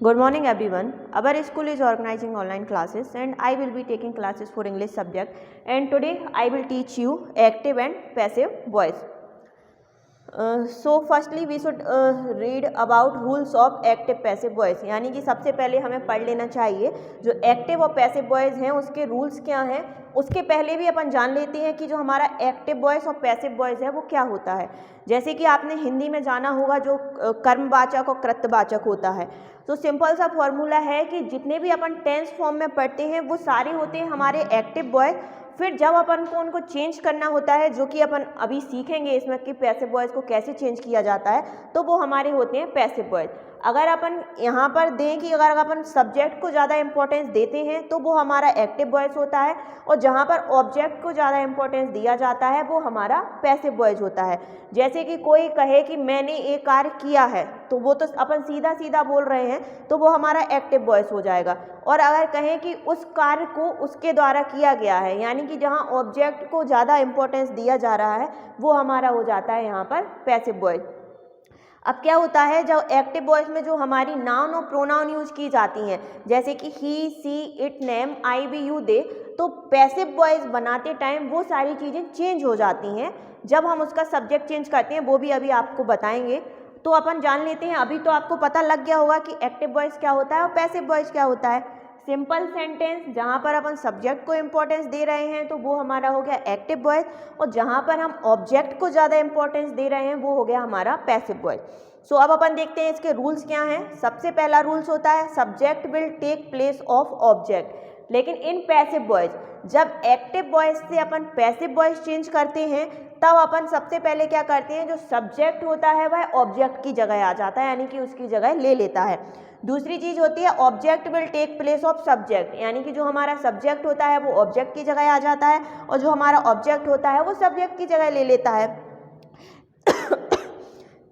Good morning everyone. Our school is organizing online classes and I will be taking classes for English subject, and today I will teach you active and passive voice. So firstly we should read about rules of active passive voice, यानी कि सबसे पहले हमें पढ़ लेना चाहिए जो active और पैसिव वॉइस हैं उसके रूल्स क्या हैं। उसके पहले भी अपन जान लेते हैं कि जो हमारा एक्टिव वॉइस और पैसिव वॉइस है वो क्या होता है। जैसे कि आपने हिंदी में जाना होगा जो कर्मवाचक और कृतवाचक होता है, तो सिंपल सा फॉर्मूला है कि जितने भी अपन टेंस फॉर्म में पढ़ते हैं वो सारे होते हैं हमारे एक्टिव वॉइस। फिर जब अपन को उनको चेंज करना होता है, जो कि अपन अभी सीखेंगे इसमें कि पैसिव वॉइस को कैसे चेंज किया जाता है, तो वो हमारे होते हैं पैसिव वॉइस। अगर अपन यहाँ पर दें कि अगर अपन सब्जेक्ट को ज़्यादा इंपॉर्टेंस देते हैं तो वो हमारा एक्टिव वॉइस होता है, और जहाँ पर ऑब्जेक्ट को ज़्यादा इंपॉर्टेंस दिया जाता है वो हमारा पैसिव वॉइस होता है। जैसे कि कोई कहे कि मैंने एक कार्य किया है, तो वो तो अपन सीधा सीधा बोल रहे हैं, तो वो हमारा एक्टिव वॉइस हो जाएगा। और अगर कहें कि उस कार्य को उसके द्वारा किया गया है, यानी कि जहाँ ऑब्जेक्ट को ज़्यादा इंपॉर्टेंस दिया जा रहा है, वो हमारा हो जाता है यहाँ पर पैसिव वॉइस। अब क्या होता है, जब एक्टिव वॉइस में जो हमारी नाउन और प्रोनाउन यूज की जाती हैं, जैसे कि he, she, it, name, I, we, you, they, तो पैसिव वॉइस बनाते टाइम वो सारी चीज़ें चेंज हो जाती हैं जब हम उसका सब्जेक्ट चेंज करते हैं। वो भी अभी आपको बताएंगे, तो अपन जान लेते हैं। अभी तो आपको पता लग गया होगा कि एक्टिव वॉइस क्या होता है और पैसिव वॉइस क्या होता है। सिंपल सेंटेंस जहाँ पर अपन सब्जेक्ट को इंपॉर्टेंस दे रहे हैं तो वो हमारा हो गया एक्टिव वॉइस, और जहाँ पर हम ऑब्जेक्ट को ज़्यादा इंपॉर्टेंस दे रहे हैं वो हो गया हमारा पैसिव वॉइस। सो अब अपन देखते हैं इसके रूल्स क्या हैं। सबसे पहला रूल्स होता है subject will take place of object. लेकिन इन पैसिव वॉइस, जब एक्टिव वॉइस से अपन पैसिव वॉइस चेंज करते हैं तब अपन सबसे पहले क्या करते हैं, जो सब्जेक्ट होता है वह ऑब्जेक्ट की जगह आ जाता है, यानी कि उसकी जगह ले लेता है। दूसरी चीज़ होती है object will take place of subject, यानी कि जो हमारा सब्जेक्ट होता है वो ऑब्जेक्ट की जगह आ जाता है, और जो हमारा ऑब्जेक्ट होता है वो सब्जेक्ट की जगह ले लेता है।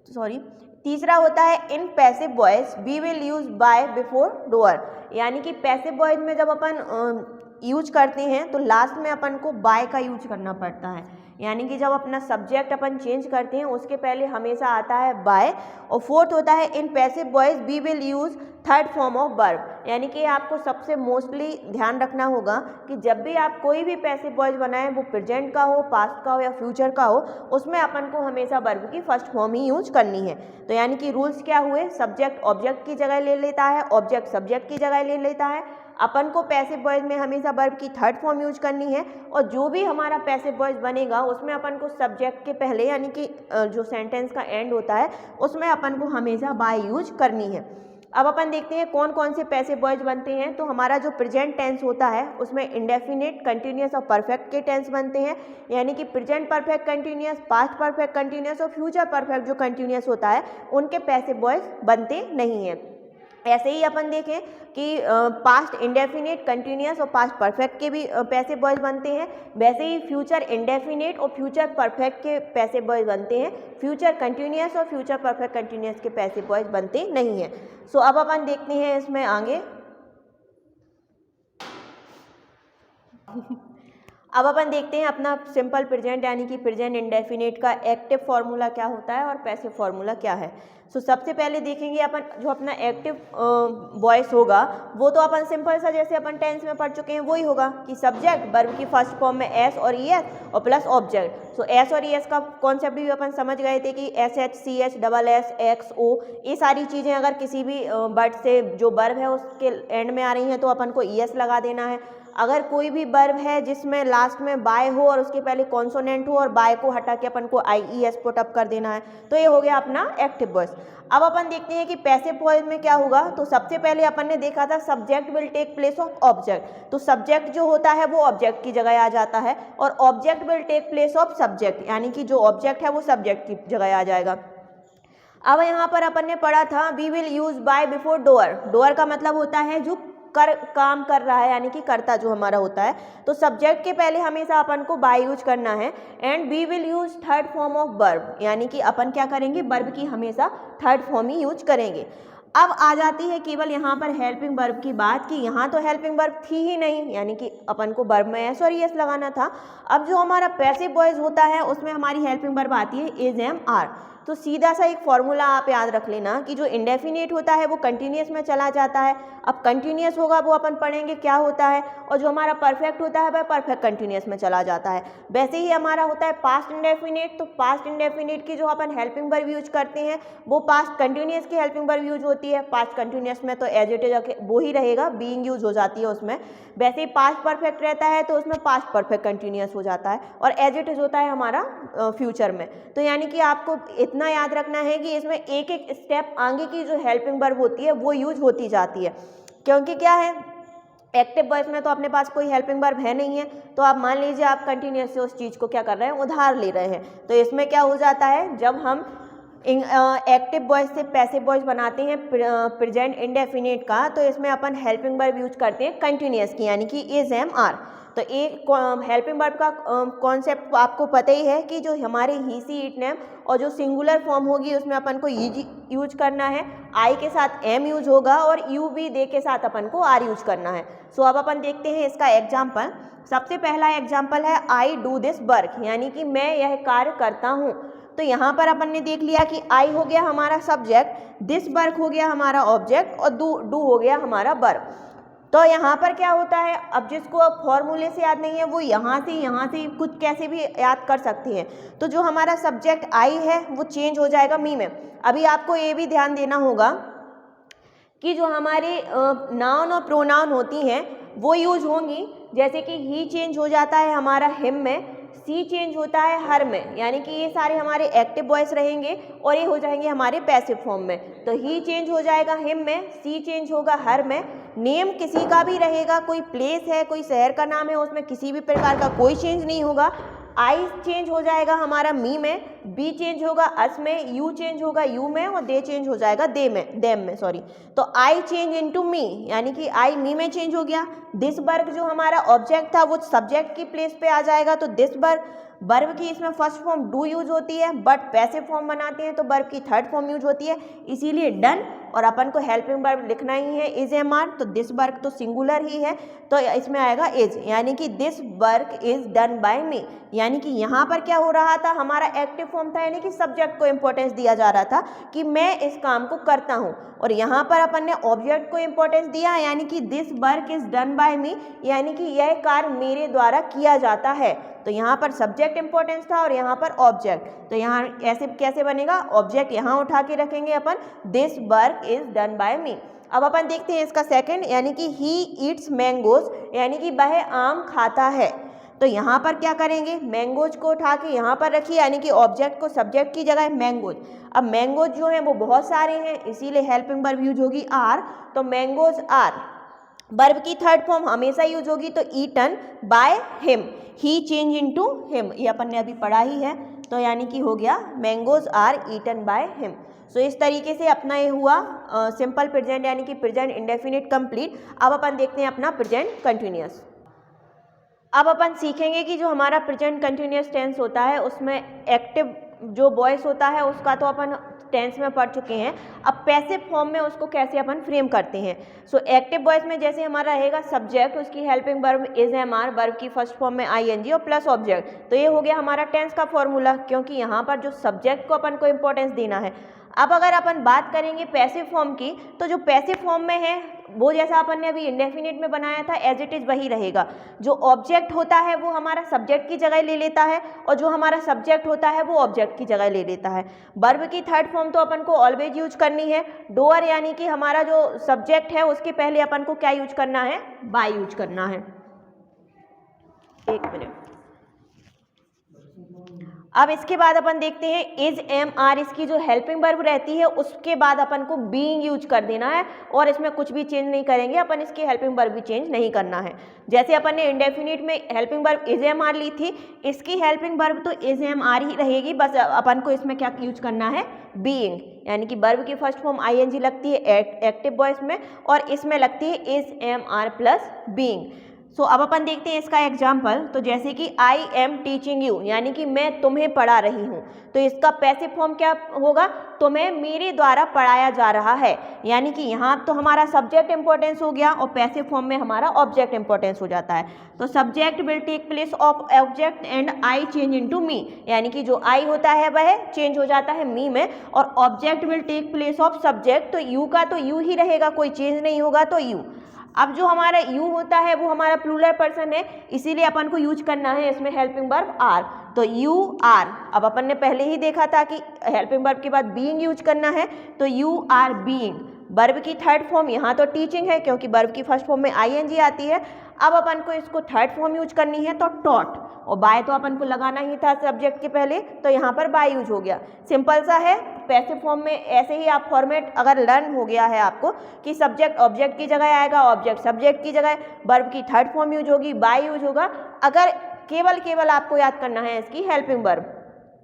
सॉरी। तीसरा होता है in passive voice we will use by before doer, यानी कि पैसिव वॉइस में जब अपन यूज करते हैं तो लास्ट में अपन को बाय का यूज करना पड़ता है, यानी कि जब अपना सब्जेक्ट अपन चेंज करते हैं उसके पहले हमेशा आता है बाय। और फोर्थ होता है in passive voice we will use third form of verb, यानी कि आपको सबसे मोस्टली ध्यान रखना होगा कि जब भी आप कोई भी पैसिव वॉइस बनाएं, वो प्रेजेंट का हो, पास्ट का हो या फ्यूचर का हो, उसमें अपन को हमेशा वर्ब की फर्स्ट फॉर्म ही यूज करनी है। तो यानी कि रूल्स क्या हुए, सब्जेक्ट ऑब्जेक्ट की जगह ले लेता है, ऑब्जेक्ट सब्जेक्ट की जगह ले लेता है, अपन को पैसिव वॉइस में हमेशा वर्ब की थर्ड फॉर्म यूज करनी है, और जो भी हमारा पैसिव वॉइस बनेगा उसमें अपन को सब्जेक्ट के पहले, यानी कि जो सेंटेंस का एंड होता है उसमें अपन को हमेशा बाय यूज करनी है। अब अपन देखते हैं कौन कौन से पैसिव वॉइस बनते हैं। तो हमारा जो प्रेजेंट टेंस होता है उसमें इंडेफिनिट, कंटिन्यूअस और परफेक्ट के टेंस बनते हैं, यानी कि present perfect continuous, past perfect continuous और फ्यूचर परफेक्ट जो कंटिन्यूअस होता है उनके पैसिव वॉइस बनते नहीं हैं। ऐसे ही अपन देखें कि पास्ट इंडेफिनिट, कंटिन्यूअस और पास्ट परफेक्ट के भी पैसिव वॉइस बनते हैं, वैसे ही फ्यूचर इंडेफिनिट और फ्यूचर परफेक्ट के पैसिव वॉइस बनते हैं। फ्यूचर कंटिन्यूअस और फ्यूचर परफेक्ट कंटिन्यूअस के पैसिव वॉइस बनते नहीं हैं। सो अब अपन देखते हैं इसमें आगे। अब अपन देखते हैं अपना सिंपल प्रेजेंट यानी कि प्रेजेंट इंडेफिनिट का एक्टिव फार्मूला क्या होता है और पैसिव फार्मूला क्या है। सो सबसे पहले देखेंगे अपन जो अपना एक्टिव वॉइस होगा वो तो अपन सिंपल सा जैसे अपन टेंस में पढ़ चुके हैं वही होगा कि सब्जेक्ट वर्ब की फर्स्ट फॉर्म में एस और ई एस और प्लस ऑब्जेक्ट। सो एस और ई एस का कॉन्सेप्ट भी अपन समझ गए थे कि S H C H double S X O, ये सारी चीज़ें अगर किसी भी वर्ड से जो वर्ब है उसके एंड में आ रही हैं तो अपन को ई एस लगा देना है। अगर कोई भी वर्ब है जिसमें लास्ट में बाय हो और उसके पहले कॉन्सोनेंट हो और बाय को हटा के अपन को आई ई एस पुट अप कर देना है, तो ये हो गया अपना एक्टिव वॉइस। अब अपन देखते हैं कि पैसिव वॉइस में क्या होगा। तो सबसे पहले अपन ने देखा था subject will take place of object, तो सब्जेक्ट जो होता है वो ऑब्जेक्ट की जगह आ जाता है, और object will take place of subject, यानी कि जो ऑब्जेक्ट है वो सब्जेक्ट की जगह आ जाएगा। अब यहाँ पर अपन ने पढ़ा था we will use by before doer. Doer का मतलब होता है जो काम कर रहा है, यानी कि कर्ता जो हमारा होता है, तो सब्जेक्ट के पहले हमेशा अपन को बाय यूज करना है। And we will use third form of verb, यानी कि अपन क्या करेंगे, वर्ब की हमेशा थर्ड फॉर्म ही यूज करेंगे। अब आ जाती है केवल यहाँ पर हेल्पिंग वर्ब की बात कि यहाँ तो हेल्पिंग वर्ब थी ही नहीं, यानी कि अपन को वर्ब में एस और एस लगाना था। अब जो हमारा पैसिव वॉइस होता है उसमें हमारी हेल्पिंग वर्ब आती है इज एम आर। तो सीधा सा एक फॉर्मूला आप याद रख लेना कि जो इंडेफिनिट होता है वो कंटिन्यूस में चला जाता है। अब कंटिन्यूस होगा वो अपन पढ़ेंगे क्या होता है, और जो हमारा परफेक्ट होता है वह परफेक्ट कंटिन्यूस में चला जाता है। वैसे ही हमारा होता है पास्ट इंडेफिनिट, तो पास्ट इंडेफिनिट की जो अपन हेल्पिंग वर्ब यूज करते हैं वो पास्ट कंटिन्यूस की हेल्पिंग वर्ब यूज होती है। पास्ट कंटिन्यूस में तो एज इट इज वो ही रहेगा, बीइंग यूज हो जाती है उसमें। वैसे ही पास्ट परफेक्ट रहता है तो उसमें पास्ट परफेक्ट कंटिन्यूस हो जाता है, और एज इट इज होता है हमारा फ्यूचर में। तो यानी कि आपको इतना याद रखना है कि इसमें एक एक स्टेप आगे की जो हेल्पिंग वर्ब होती है वो यूज होती जाती है, क्योंकि क्या है एक्टिव वॉइस में तो अपने पास कोई हेल्पिंग वर्ब है नहीं है। तो आप मान लीजिए आप कंटिन्यूस से उस चीज़ को क्या कर रहे हैं, उधार ले रहे हैं, तो इसमें क्या हो जाता है जब हम एक्टिव वॉइस से पैसिव वॉइस बनाते हैं प्रेजेंट इंडेफिनिट का, तो इसमें अपन हेल्पिंग वर्ब यूज करते हैं कंटिन्यूस की, यानी कि इज एम आर। तो एक हेल्पिंग वर्ब का कॉन्सेप्ट आपको पता ही है कि जो हमारे ही सी इट नेम और जो सिंगुलर फॉर्म होगी उसमें अपन को यूज करना है, आई के साथ एम यूज होगा और यू बी दे के साथ अपन को आर यूज करना है। सो अब अपन देखते हैं इसका एग्जाम्पल। सबसे पहला एग्जाम्पल है आई डू दिस वर्क, यानी कि मैं यह कार्य करता हूँ। तो यहाँ पर अपन ने देख लिया कि आई हो गया हमारा सब्जेक्ट, दिस वर्क हो गया हमारा ऑब्जेक्ट, और डू हो गया हमारा वर्ब। तो यहाँ पर क्या होता है, अब जिसको फॉर्मूले से याद नहीं है वो यहाँ से कुछ कैसे भी याद कर सकती हैं। तो जो हमारा सब्जेक्ट आई है वो चेंज हो जाएगा मी में। अभी आपको ये भी ध्यान देना होगा कि जो हमारे नाउन और प्रोनाउन होती हैं वो यूज होंगी, जैसे कि ही चेंज हो जाता है हमारा हिम में, सी चेंज होता है हर में, यानी कि ये सारे हमारे एक्टिव वॉइस रहेंगे और ये हो जाएंगे हमारे पैसिव फॉर्म में। तो ही चेंज हो जाएगा हिम में, सी चेंज होगा हर में, नेम किसी का भी रहेगा, कोई प्लेस है कोई शहर का नाम है उसमें किसी भी प्रकार का कोई चेंज नहीं होगा। आई चेंज हो जाएगा हमारा मी में, बी चेंज होगा अस में, यू चेंज होगा यू में, और दे चेंज हो जाएगा देम में सॉरी। तो आई चेंज इनटू मी, यानी कि आई मी में चेंज हो गया। दिस वर्क जो हमारा ऑब्जेक्ट था वो सब्जेक्ट की प्लेस पे आ जाएगा, तो दिस वर्ब की इसमें फर्स्ट फॉर्म डू यूज होती है, बट पैसिव फॉर्म बनाते हैं तो वर्ब की थर्ड फॉर्म यूज होती है, इसीलिए डन। और अपन को हेल्पिंग वर्ब लिखना ही है इज एम आर, तो दिस वर्क तो सिंगुलर ही है तो इसमें आएगा इज, यानी कि this work is done by me. यानी कि यहाँ पर क्या हो रहा था, हमारा एक्टिव फॉर्म था, यानी कि सब्जेक्ट को इंपॉर्टेंस दिया जा रहा था कि मैं इस काम को करता हूँ, और यहाँ पर अपन ने ऑब्जेक्ट को इंपॉर्टेंस दिया, यानी कि this work is done by me, यानी कि यह कार्य मेरे द्वारा किया जाता है। तो यहाँ पर सब्जेक्ट इंपॉर्टेंस था और यहाँ पर ऑब्जेक्ट, तो यहाँ ऐसे कैसे बनेगा, ऑब्जेक्ट यहाँ उठा के रखेंगे अपन, this work is done by me. अब अपन देखते हैं इसका सेकंड, यानी कि ही ईट्स मैंगोज, यानी कि वह आम खाता है। तो यहाँ पर क्या करेंगे, मैंगोज को उठा के यहाँ पर रखिए, यानी कि ऑब्जेक्ट को सब्जेक्ट की जगह मैंगोज। अब मैंगोज जो हैं वो बहुत सारे हैं, इसीलिए हेल्पिंग वर्ब यूज होगी आर, तो मैंगोज आर। वर्ब की थर्ड फॉर्म हमेशा यूज होगी, तो eaten by him, he change into him, ये अपन ने अभी पढ़ा ही है, तो यानी कि हो गया mangoes are eaten by him. So इस तरीके से अपना ये हुआ सिंपल प्रेजेंट, यानी कि प्रेजेंट इंडेफिनिट कंप्लीट। अब अपन देखते हैं अपना प्रेजेंट कंटिन्यूअस। अब अपन सीखेंगे कि जो हमारा प्रेजेंट कंटिन्यूअस टेंस होता है उसमें एक्टिव जो वॉइस होता है उसका तो अपन टेंस में पढ़ चुके हैं, अब पैसिव फॉर्म में उसको कैसे अपन फ्रेम करते हैं। सो एक्टिव वॉइस में जैसे हमारा रहेगा सब्जेक्ट, उसकी helping verb is am are, verb की फर्स्ट फॉर्म में आई एन जी और प्लस ऑब्जेक्ट, तो ये हो गया हमारा टेंस का फॉर्मूला, क्योंकि यहाँ पर जो सब्जेक्ट को अपन को इंपॉर्टेंस देना है। अब अगर अपन बात करेंगे पैसिव फॉर्म की, तो जो पैसिव फॉर्म में है वो जैसा अपन ने अभी इंडेफिनिट में बनाया था एज इट इज वही रहेगा। जो ऑब्जेक्ट होता है वो हमारा सब्जेक्ट की जगह ले लेता है, और जो हमारा सब्जेक्ट होता है वो ऑब्जेक्ट की जगह ले लेता है। वर्ब की थर्ड फॉर्म तो अपन को ऑलवेज यूज करनी है, डूअर, यानी कि हमारा जो सब्जेक्ट है उसके पहले अपन को क्या यूज करना है, बाय यूज करना है। एक मिनट, अब इसके बाद अपन देखते हैं इज एम आर, इसकी जो हेल्पिंग वर्ब रहती है उसके बाद अपन को बीइंग यूज कर देना है, और इसमें कुछ भी चेंज नहीं करेंगे अपन, इसकी हेल्पिंग वर्ब भी चेंज नहीं करना है। जैसे अपन ने इंडेफिनिट में helping verb is am are ली थी, इसकी हेल्पिंग वर्ब तो इज एम आर ही रहेगी, बस अपन को इसमें क्या यूज करना है, बीइंग, यानी कि वर्ब की first form I N G लगती है एक्टिव वॉइस में, और इसमें लगती है is am are plus being. So अब अपन देखते हैं इसका एग्जाम्पल। तो जैसे कि आई एम टीचिंग यू, यानी कि मैं तुम्हें पढ़ा रही हूँ, तो इसका पैसिव फॉर्म क्या होगा, तुम्हें मेरे द्वारा पढ़ाया जा रहा है। यानी कि यहाँ तो हमारा सब्जेक्ट इंपॉर्टेंस हो गया और पैसिव फॉर्म में हमारा ऑब्जेक्ट इंपॉर्टेंस हो जाता है। तो subject will take place of object and I change into me, यानी कि जो आई होता है वह चेंज हो जाता है मी में, और object will take place of subject, तो यू का तो यू ही रहेगा, कोई चेंज नहीं होगा, तो यू। अब जो हमारा यू होता है वो हमारा प्लूरल पर्सन है, इसीलिए अपन को यूज करना है इसमें हेल्पिंग वर्ब आर। तो यू आर, अब अपन ने पहले ही देखा था कि हेल्पिंग वर्ब के बाद बीइंग यूज करना है, तो यू आर बीइंग। वर्ब की थर्ड फॉर्म यहाँ तो टीचिंग है क्योंकि वर्ब की फर्स्ट फॉर्म में आईएनजी आती है। अब अपन को इसको थर्ड फॉर्म यूज करनी है, तो टॉट, और बाय तो अपन को लगाना ही था सब्जेक्ट के पहले, तो यहाँ पर बाय यूज हो गया। सिंपल सा है। पैसिव फॉर्म में ऐसे ही आप फॉर्मेट अगर लर्न हो गया है आपको कि सब्जेक्ट ऑब्जेक्ट की जगह आएगा, ऑब्जेक्ट सब्जेक्ट की जगह, वर्ब की थर्ड फॉर्म यूज होगी, बाय यूज होगा। अगर केवल आपको याद करना है इसकी हेल्पिंग वर्ब,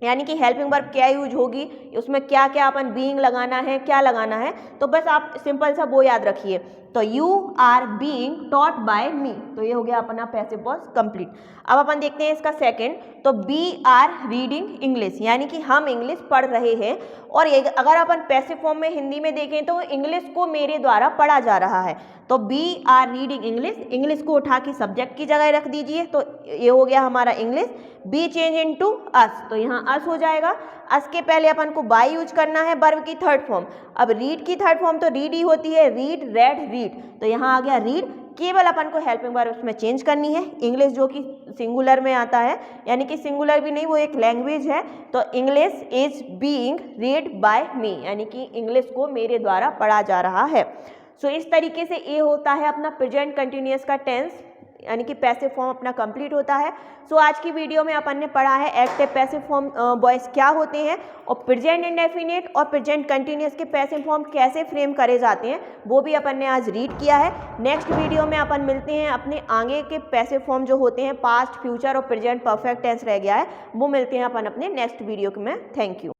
यानी कि हेल्पिंग वर्ब क्या यूज होगी, उसमें क्या क्या अपन बीइंग लगाना है, क्या लगाना है, तो बस आप सिंपल सा वो याद रखिए। तो you are being taught by me, तो ये हो गया अपना पैसिव वॉइस कंप्लीट। अब अपन देखते हैं इसका सेकंड। तो बी आर रीडिंग इंग्लिश, यानी कि हम इंग्लिश पढ़ रहे हैं, और अगर अपन पैसिव फॉर्म में हिंदी में देखें तो इंग्लिश को मेरे द्वारा पढ़ा जा रहा है। तो we are reading English, English को उठा के सब्जेक्ट की जगह रख दीजिए, तो ये हो गया हमारा इंग्लिश। बी चेंज इनटू अस, तो यहाँ अस हो जाएगा। अस के पहले अपन को बाय यूज करना है, वर्ब की थर्ड फॉर्म। अब रीड की थर्ड फॉर्म तो रीड ही होती है, रीड, रेड, रीड, तो यहाँ आ गया रीड। केवल अपन को हेल्पिंग वर्ब उसमें चेंज करनी है, इंग्लिश जो कि सिंगुलर में आता है, यानी कि सिंगुलर भी नहीं, वो एक लैंग्वेज है, तो English is being read by me, यानी कि इंग्लिश को मेरे द्वारा पढ़ा जा रहा है। सो इस तरीके से ये होता है अपना प्रेजेंट कंटिन्यूअस का टेंस, यानी कि पैसिव फॉर्म अपना कंप्लीट होता है। सो आज की वीडियो में अपन ने पढ़ा है एक्टिव पैसिव फॉर्म वॉइस क्या होते हैं, और प्रेजेंट इंडेफिनिट और प्रेजेंट कंटिन्यूअस के पैसिव फॉर्म कैसे फ्रेम करे जाते हैं, वो भी अपन ने आज रीड किया है। नेक्स्ट वीडियो में अपन मिलते हैं, अपने आगे के पैसिव फॉर्म जो होते हैं पास्ट, फ्यूचर और प्रेजेंट परफेक्ट टेंस रह गया है, वो मिलते हैं अपन अपने नेक्स्ट वीडियो में। Thank you.